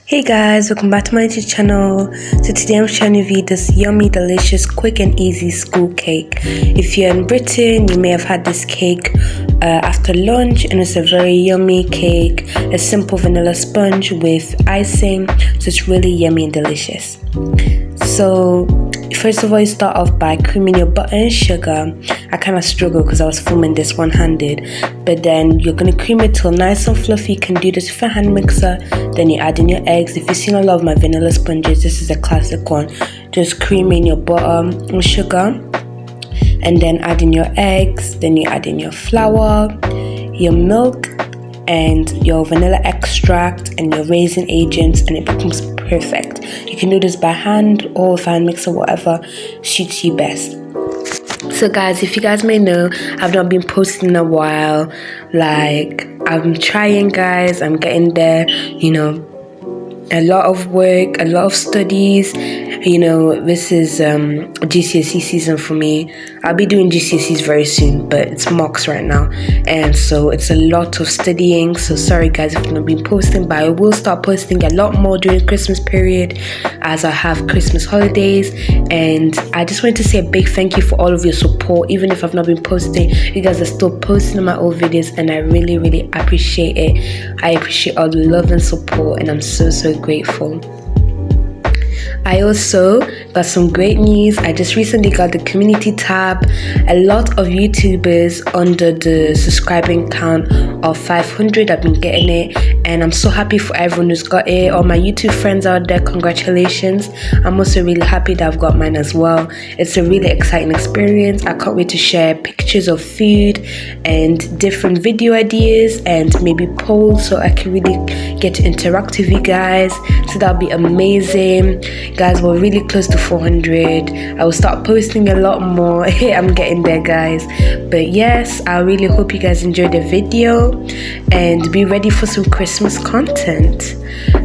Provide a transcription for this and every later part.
Hey guys, welcome back to my YouTube channel. So today I'm showing you this yummy, delicious, quick and easy school cake. If you're in Britain, you may have had this cake after lunch, and it's a very yummy cake, a simple vanilla sponge with icing, so it's really yummy and delicious. So first of all, you start off by creaming your butter and sugar. I kind of struggle because I was filming this one-handed, but then you're going to cream it till nice and fluffy. You can do this with a hand mixer. Then you add in your eggs. If you've seen a lot of my vanilla sponges, this is a classic one. Just cream in your butter and sugar, and then add in your eggs. Then you add in your flour, your milk, and your vanilla extract and your raisin agents, and it becomes perfect. You can do this by hand or with a hand mixer, whatever suits you best. So guys, if you guys may know, I've not been posting in a while. Like, I'm trying, guys. I'm getting there, a lot of work, a lot of studies. This is GCSE season for me. I'll be doing GCSEs very soon, but it's mocks right now, and so it's a lot of studying. So sorry guys if I've not been posting, but I will start posting a lot more during Christmas period as I have Christmas holidays. And I just wanted to say a big thank you for all of your support. Even if I've not been posting, you guys are still posting my old videos, and I really appreciate it. I appreciate all the love and support, and I'm so grateful. I also got some great news. I just recently got the community tab. A lot of YouTubers under the subscribing count of 500 have been getting it, and I'm so happy for everyone who's got it. All my YouTube friends out there, congratulations. I'm also really happy that I've got mine as well. It's a really exciting experience. I can't wait to share pictures of food and different video ideas and maybe polls, so I can really get to interact with you guys. So that'll be amazing. Guys, we're really close to 400. I will start posting a lot more. I'm getting there, guys. But yes, I really hope you guys enjoyed the video and be ready for some Christmas content.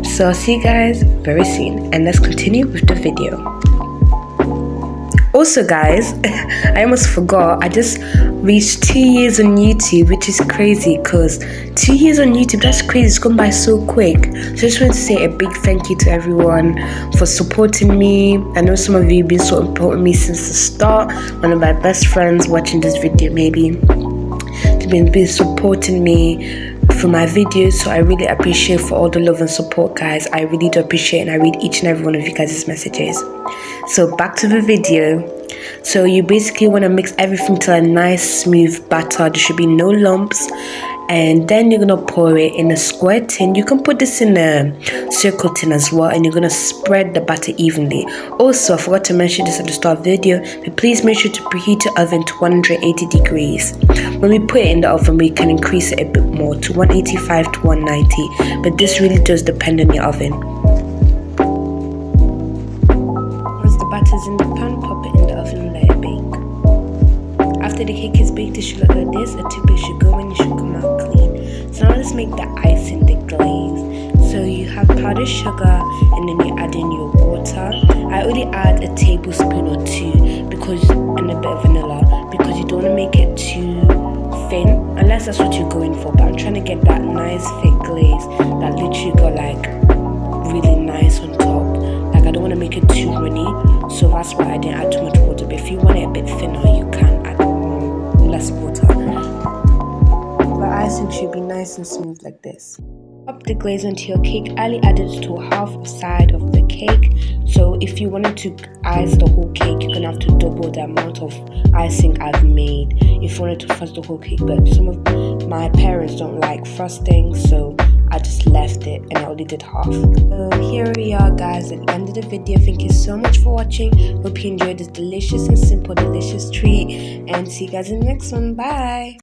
So I'll see you guys very soon, and let's continue with the video. Also guys, I almost forgot, I just reached 2 years on YouTube, which is crazy because 2 years on YouTube, that's crazy. It's gone by so quick. So I just want to say a big thank you to everyone for supporting me. I know some of you have been so important to me since the start. One of my best friends watching this video maybe, they've been supporting me for my videos, so I really appreciate for all the love and support, guys. I really do appreciate, and I read each and every one of you guys' messages. So back to the video. So you basically want to mix everything to a nice smooth batter. There should be no lumps, and then you're gonna pour it in a square tin. You can put this in a circle tin as well, and you're gonna spread the batter evenly. Also, I forgot to mention this at the start of the video, but please make sure to preheat your oven to 180 degrees. When we put it in the oven, we can increase it a bit more to 185 to 190, but this really does depend on your oven. Once the batter's in the pan, pop it in the oven and let it bake. After the cake is baked, it should look like this. A toothpick should go in, it should come out clean. So now let's make the icing, the glaze. So you have powdered sugar, and then you add in your water. I only add a tablespoon or two and a bit of vanilla, because you don't want to make it too thin, unless that's what you're going for. But I'm trying to get that nice thick glaze that literally got like really nice on top. Like, I don't want to make it too runny, so that's why I didn't add too much water. But if you want it a bit thinner, you can add less water. But icing should be nice and smooth like this. Pop the glaze onto your cake. I only added to half side of the cake, so if you wanted to ice the whole cake, you're gonna have to double the amount of icing I've made if you wanted to frost the whole cake. But some of my parents don't like frosting, so I just left it and I only did half. So here we are, guys, at the end of the video. Thank you so much for watching. Hope you enjoyed this delicious and simple delicious treat, and see you guys in the next one. Bye.